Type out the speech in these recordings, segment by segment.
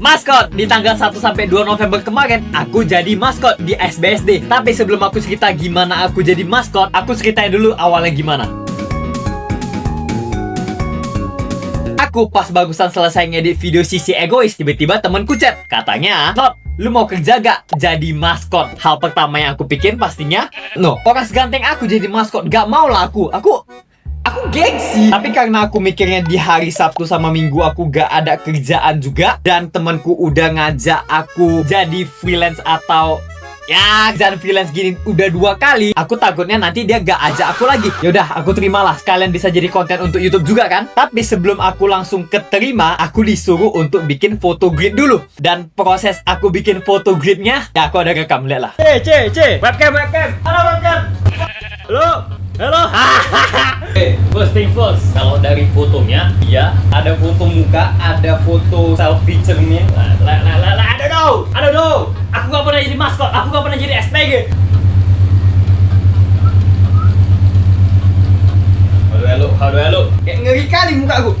Maskot, di tanggal 1 sampai 2 November kemarin, aku jadi maskot di SBSD. Tapi sebelum aku cerita gimana aku jadi maskot, aku ceritain dulu awalnya gimana. Aku pas bagusan selesai ngedit video Sisi Egois, tiba-tiba temenku chat. Katanya, "Not, lu mau kerja gak jadi maskot?" Hal pertama yang aku pikir pastinya, no, orang seganteng aku jadi maskot, gak mau lah aku gengsi. Tapi karena aku mikirnya di hari Sabtu sama Minggu aku gak ada kerjaan juga, dan temanku udah ngajak aku jadi freelance atau ya kerjaan freelance gini udah 2 kali, aku takutnya nanti dia gak ajak aku lagi. Yaudah, aku terimalah, sekalian bisa jadi konten untuk YouTube juga kan. Tapi sebelum aku langsung keterima, aku disuruh untuk bikin foto grid dulu. Dan proses aku bikin foto gridnya, ya aku ada rekam, lihat lah. Webcam, halo webcam. Halo. First thing first, kalau dari fotonya, ya ada foto muka, ada foto selfie cermin. I don't know. Aku gak pernah jadi maskot, aku gak pernah jadi SPG. How do I look? Kayak ngeri kali muka aku.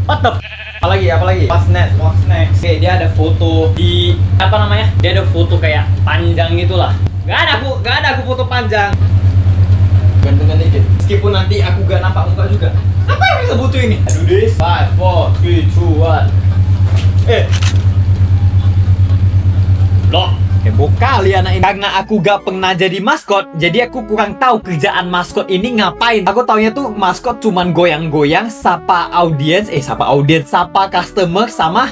What the Apalagi? What's next? Oke, dia ada foto di apa namanya? Dia ada foto kayak panjang gitulah. Gak ada aku foto panjang. Gantungkan dikit. Meskipun nanti aku gak nampak muka juga. Apa yang bisa butuh ini? Aduh this. 5, 4, 3, 2, 1. Loh, heboh kali anak ini. Karena aku gak pernah jadi maskot, jadi aku kurang tahu kerjaan maskot ini ngapain. Aku taunya tuh maskot cuman goyang-goyang, sapa customer, sama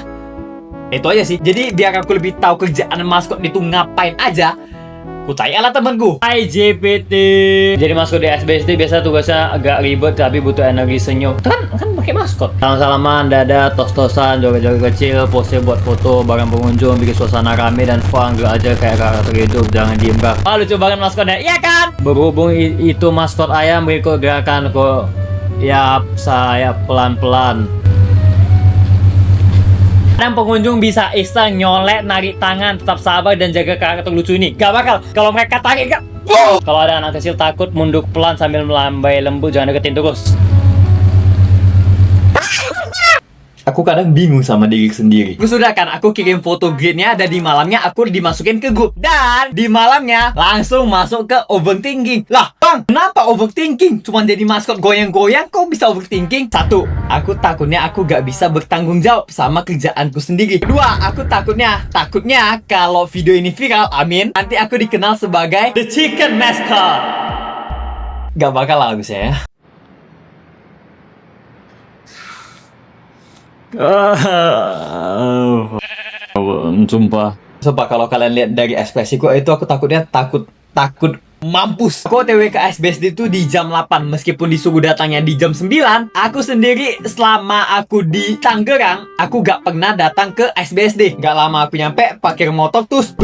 itu aja sih. Jadi biar aku lebih tahu kerjaan maskot itu ngapain aja, ku tanya lah temanku. Hai JPT. Jadi maskot di SBSD biasa tugasnya agak ribet tapi butuh energi senyum. Kan pakai maskot. Salam-salaman, dada, tos-tosan, joget-joget kecil, pose buat foto bareng pengunjung, bikin suasana rame dan fun, gak aja kayak karakter hidup, jangan diem gak. Oh, lucu banget maskotnya, iya kan? Berhubung itu maskot ayam, berikut gerakan kok. Yap, saya pelan-pelan. Dan pengunjung bisa iseng, nyolek, narik tangan, tetap sabar dan jaga karakter lucu ini. Gak bakal, kalau mereka tarik gak. Kalau ada anak kecil takut, mundur pelan sambil melambai lembut, jangan deketin terus. Aku kadang bingung sama diri sendiri. Sudah kan, aku kirim foto gridnya dan di malamnya aku dimasukin ke grup. Dan di malamnya langsung masuk ke overthinking. Lah bang, kenapa overthinking? Cuman jadi maskot goyang-goyang kok bisa overthinking? 1, aku takutnya aku gak bisa bertanggung jawab sama kerjaanku sendiri. 2, aku takutnya kalau video ini viral, amin, nanti aku dikenal sebagai The Chicken Mascot. Gak bakal lah Agus ya. Sumpah kalau kalian lihat dari ekspresiku itu, aku takut mampus. Aku OTW ke SBSD itu di jam 8, meskipun disuruh datangnya di jam 9. Aku sendiri selama aku di Tangerang, aku gak pernah datang ke SBSD. Gak lama aku nyampe, parkir motor terus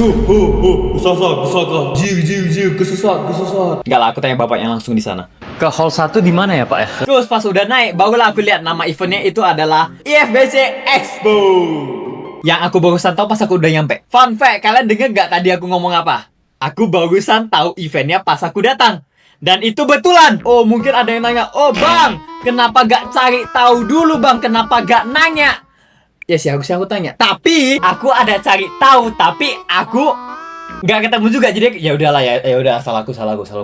kesesat. Gak lah, aku tanya bapaknya langsung di sana. Ke hall 1 di mana ya Pak ya? Terus pas udah naik, barulah aku lihat nama eventnya itu adalah IFBC Expo. Yang aku barusan tahu pas aku udah nyampe. Fun fact, kalian denger gak tadi aku ngomong apa? Aku barusan tahu eventnya pas aku datang. Dan itu betulan. Oh, mungkin ada yang nanya, "Oh bang, kenapa gak cari tahu dulu bang? Kenapa gak nanya?" Ya sih, harusnya aku tanya. Tapi aku ada cari tahu, tapi aku nggak ketemu juga. Jadi ya udahlah, ya udah, salahku.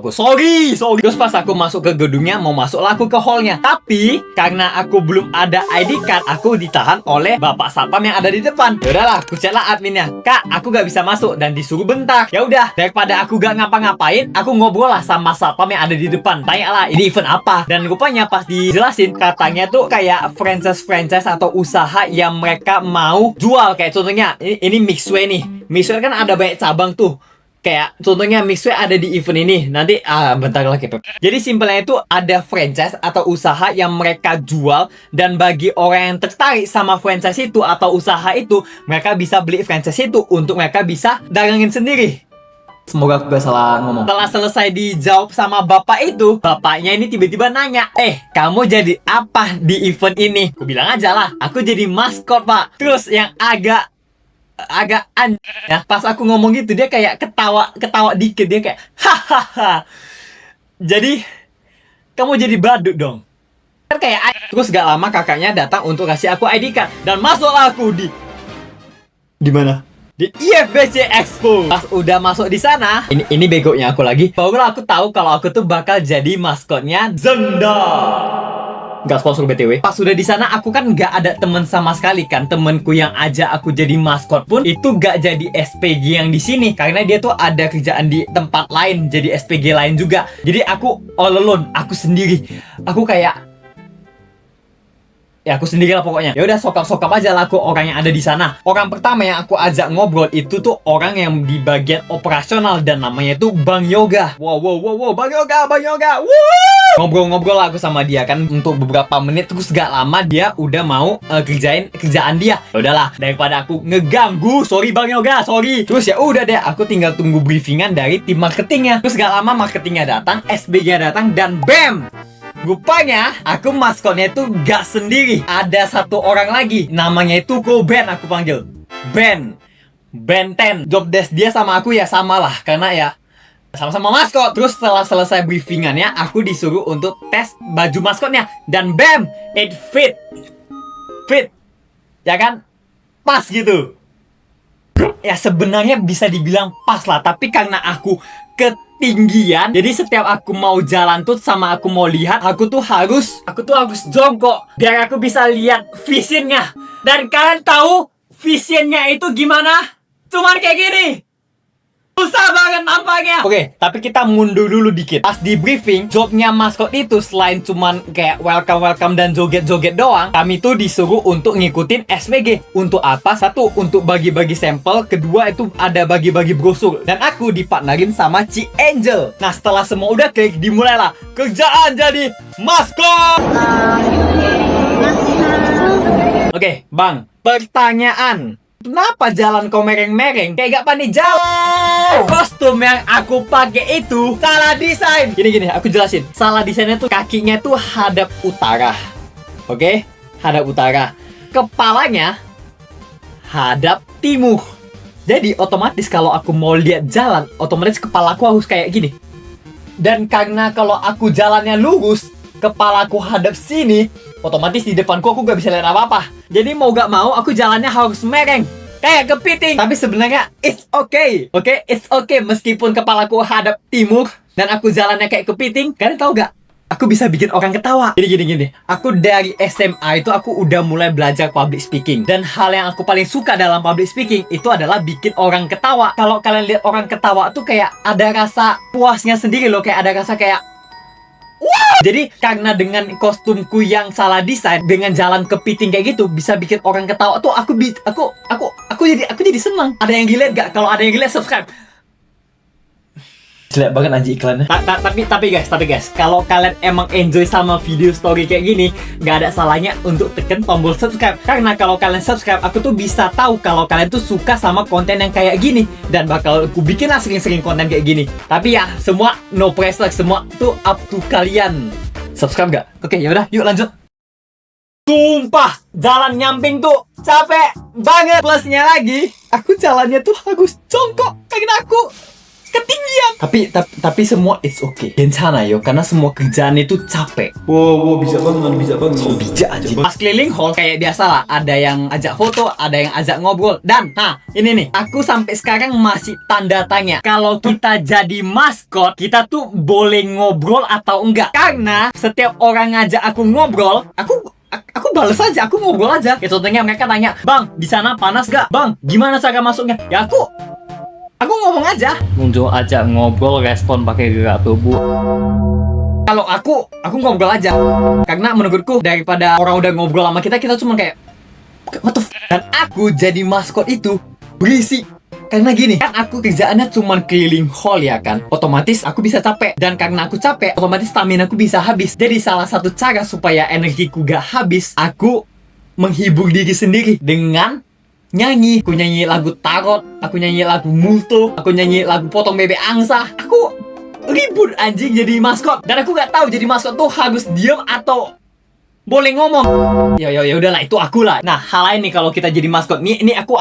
Sorry. Terus pas aku masuk ke gedungnya, mau masuk lah aku ke hallnya. Tapi karena aku belum ada ID card, aku ditahan oleh bapak satpam yang ada di depan. Ya udahlah, aku chat lah adminnya, "Kak, aku nggak bisa masuk," dan disuruh bentar. Ya udah, daripada aku gak ngapa-ngapain, aku ngobrol lah sama satpam yang ada di depan. Tanya lah, ini event apa? Dan rupanya pas dijelasin, katanya tuh kayak franchise atau usaha yang mereka mau jual. Kayak contohnya ini Mixway nih. Mixway kan ada banyak cabang tuh. Kayak contohnya Mixway ada di event ini. Nanti bentar lagi Pep. Jadi simpelnya itu ada franchise atau usaha yang mereka jual, dan bagi orang yang tertarik sama franchise itu atau usaha itu, mereka bisa beli franchise itu untuk mereka bisa dagangin sendiri. Semoga aku gak salah ngomong. Setelah selesai dijawab sama bapak itu, bapaknya ini tiba-tiba nanya, "Kamu jadi apa di event ini?" Aku bilang aja lah, "Aku jadi maskot pak." Terus yang agak ya, pas aku ngomong gitu, dia kayak ketawa dikit. Dia kayak, "Hahaha, jadi kamu jadi badut dong." Kan kayak. Terus gak lama kakaknya datang untuk kasih aku ID card, dan masuklah aku di Di mana? Di IFBC Expo. Pas udah masuk di sana, ini begonya aku lagi. Barulah aku tahu kalau aku tuh bakal jadi maskotnya Zendar. Gak sponsor BTW. Pas udah di sana aku kan gak ada temen sama sekali kan. Temenku yang ajak aku jadi maskot pun itu gak jadi SPG yang di sini karena dia tuh ada kerjaan di tempat lain jadi SPG lain juga. Jadi aku all alone, aku sendiri. Aku kayak ya aku sendiri lah pokoknya. Ya udah sokap-sokap aja lah aku orang yang ada di sana. Orang pertama yang aku ajak ngobrol itu tuh orang yang di bagian operasional dan namanya itu Bang Yoga. Wow, Bang Yoga, Bang Yoga. Ngobrol-ngobrol lah aku sama dia kan untuk beberapa menit, terus gak lama dia udah mau kerjain kerjaan dia. Ya udahlah, daripada aku ngeganggu, sorry Bang Yoga, sorry. Terus ya udah deh, aku tinggal tunggu briefingan dari tim marketingnya. Terus gak lama marketingnya datang, SBG datang dan BAM! Rupanya aku maskotnya itu gak sendiri. Ada satu orang lagi. Namanya itu Ben aku panggil. Ben 10. Job desk dia sama aku ya sama lah. Karena ya sama-sama maskot. Terus setelah selesai briefingannya, aku disuruh untuk tes baju maskotnya. Dan BAM! It fit. Fit. Ya kan? Pas gitu. Ya sebenarnya bisa dibilang pas lah. Tapi karena aku ketinggian, jadi setiap aku mau jalan tuh sama aku mau lihat, aku tuh harus jongkok biar aku bisa lihat visionnya. Dan kalian tahu visionnya itu gimana? Cuman kayak gini. Susah banget nampaknya. Oke, tapi kita mundur dulu dikit. Pas di briefing, jobnya maskot itu selain cuman kayak welcome dan joget-joget doang, kami tuh disuruh untuk ngikutin SPG. Untuk apa? Satu, untuk bagi-bagi sampel. Kedua, itu ada bagi-bagi brosur. Dan aku dipartnerin sama Ci Angel. Nah, setelah semua udah klik, dimulailah kerjaan jadi maskot. Oke, Bang. Pertanyaan. Kenapa jalan kau mereng-mereng? Kayak gak pandai jalan. Kostum yang aku pakai itu salah desain. Gini, aku jelasin. Salah desainnya tuh kakinya tuh hadap utara. Oke? Hadap utara. Kepalanya hadap timur. Jadi otomatis kalau aku mau lihat jalan, otomatis kepalaku harus kayak gini. Dan karena kalau aku jalannya lurus, kepalaku hadap sini, otomatis di depanku aku gak bisa lihat apa-apa. Jadi mau gak mau aku jalannya harus mereng, kayak kepiting. Tapi sebenarnya it's okay. Oke, it's okay meskipun kepalaku hadap timur dan aku jalannya kayak kepiting. Kalian tahu gak? Aku bisa bikin orang ketawa. Jadi gini. Aku dari SMA itu aku udah mulai belajar public speaking. Dan hal yang aku paling suka dalam public speaking itu adalah bikin orang ketawa. Kalau kalian lihat orang ketawa tuh kayak ada rasa puasnya sendiri loh. Kayak ada rasa kayak wow! Jadi karena dengan kostumku yang salah desain, dengan jalan kepiting kayak gitu bisa bikin orang ketawa tuh aku jadi senang. Ada yang relate gak? Kalau ada yang relate subscribe. Jelek banget anjing iklannya. Tapi guys, kalau kalian emang enjoy sama video story kayak gini, gak ada salahnya untuk tekan tombol subscribe. Karena kalau kalian subscribe, aku tuh bisa tahu kalau kalian tuh suka sama konten yang kayak gini. Dan bakal aku bikin lah sering-sering konten kayak gini. Tapi ya, semua no pressure, semua tuh up to kalian. Subscribe gak? Oke, yaudah, yuk lanjut. Sumpah, jalan nyamping tuh capek banget. Plusnya lagi, aku jalannya tuh harus jongkok karena aku ketinggian. Tapi semua it's okay. 괜찮아 yo, karena semua kerjaan itu capek. Wow, bijak banget. So bijak anjing. Pas keliling hall kayak biasa lah, ada yang ajak foto, ada yang ajak ngobrol. Dan nah, ini nih, aku sampai sekarang masih tanda tanya. Kalau kita jadi maskot, kita tuh boleh ngobrol atau enggak? Karena setiap orang ngajak aku ngobrol, aku bales aja, aku ngobrol aja. Kayak contohnya mereka tanya, "Bang, di sana panas gak? Bang, gimana cara masuknya?" Ya aku ngomong aja. Muncul aja ngobrol, respon pakai gerak tubuh. Kalau aku ngobrol aja. Karena menurutku daripada orang udah ngobrol sama kita cuma kayak what the f. Dan aku jadi maskot itu berisik. Karena gini, kan aku kerjaannya cuma keliling hall ya kan. Otomatis aku bisa capek. Dan karena aku capek, otomatis stamina aku bisa habis. Jadi salah satu cara supaya energiku gak habis, aku menghibur diri sendiri dengan nyanyi. Aku nyanyi lagu Tarot, aku nyanyi lagu Multo, aku nyanyi lagu Potong Bebek Angsa. Aku ribut anjing jadi maskot. Dan aku gak tahu jadi maskot tuh harus diem atau boleh ngomong. Ya udahlah, itu aku lah. Nah, hal lain nih kalau kita jadi maskot. Ini aku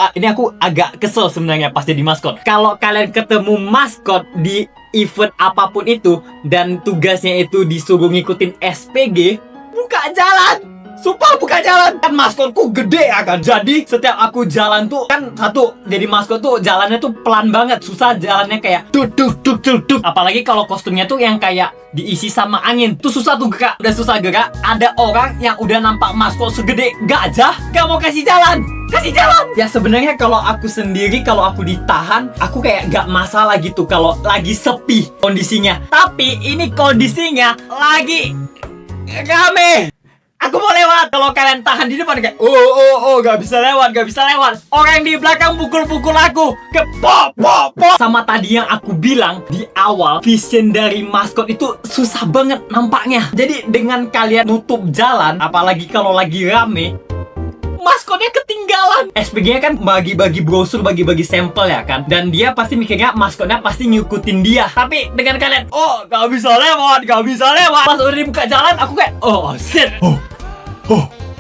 agak kesel sebenarnya pas jadi maskot. Kalau kalian ketemu maskot di event apapun itu dan tugasnya itu disuruh ngikutin SPG, buka jalan. Sumpah buka jalan. Kan maskotku gede ya kan. Jadi setiap aku jalan tuh kan satu, jadi maskot tuh jalannya tuh pelan banget. Susah jalannya kayak duk duk duk duk duk. Apalagi kalau kostumnya tuh yang kayak diisi sama angin. Tuh susah tuh gerak. Udah susah gerak. Ada orang yang udah nampak maskot segede gajah gak mau kasih jalan. Kasih jalan. Ya sebenarnya kalau aku sendiri, kalau aku ditahan, aku kayak gak masalah gitu kalau lagi sepi kondisinya. Tapi ini kondisinya lagi rame. Aku mau lewat. Kalau kalian tahan di depan kayak gak bisa lewat, gak bisa lewat. Orang di belakang pukul-pukul aku. Ke pop. Sama tadi yang aku bilang di awal, vision dari maskot itu susah banget nampaknya. Jadi dengan kalian nutup jalan, apalagi kalau lagi rame, maskotnya ketinggalan. SPG-nya kan bagi-bagi brosur, bagi-bagi sampel ya kan. Dan dia pasti mikirnya maskotnya pasti ngikutin dia. Tapi dengan kalian, gak bisa lewat, gak bisa lewat. Pas udah dibuka jalan, aku kayak, shit.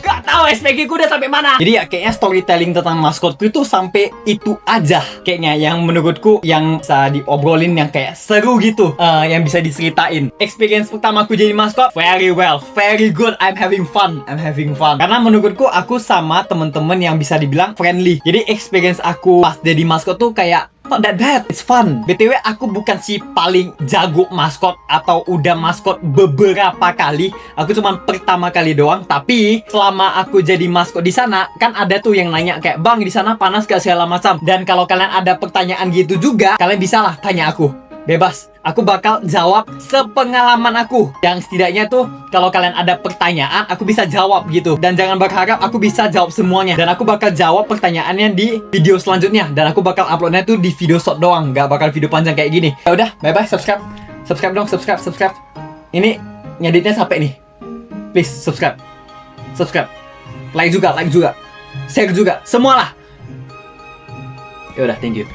Gak tahu SPG ku udah sampai mana. Jadi ya kayaknya storytelling tentang maskotku itu sampai itu aja. Kayaknya yang menurutku yang bisa diobrolin, yang kayak seru gitu, yang bisa diceritain. Experience pertamaku jadi maskot, very well, very good. I'm having fun. Karena menurutku aku sama temen-temen yang bisa dibilang friendly. Jadi experience aku pas jadi maskot tuh kayak not that bad, it's fun. BTW aku bukan si paling jago maskot atau udah maskot beberapa kali. Aku cuma pertama kali doang. Tapi selama aku jadi maskot di sana, kan ada tuh yang nanya kayak, "Bang, di sana panas gak segala macam?" Dan kalau kalian ada pertanyaan gitu juga, kalian bisa lah tanya aku. Bebas, aku bakal jawab sepengalaman aku. Yang setidaknya tuh kalau kalian ada pertanyaan, aku bisa jawab gitu. Dan jangan berharap aku bisa jawab semuanya. Dan aku bakal jawab pertanyaannya di video selanjutnya. Dan aku bakal uploadnya tuh di video short doang, gak bakal video panjang kayak gini. Ya udah, bye bye, subscribe dong, subscribe. Ini ngeditnya sampai nih. Please subscribe, like juga, share juga, semualah. Ya udah, thank you.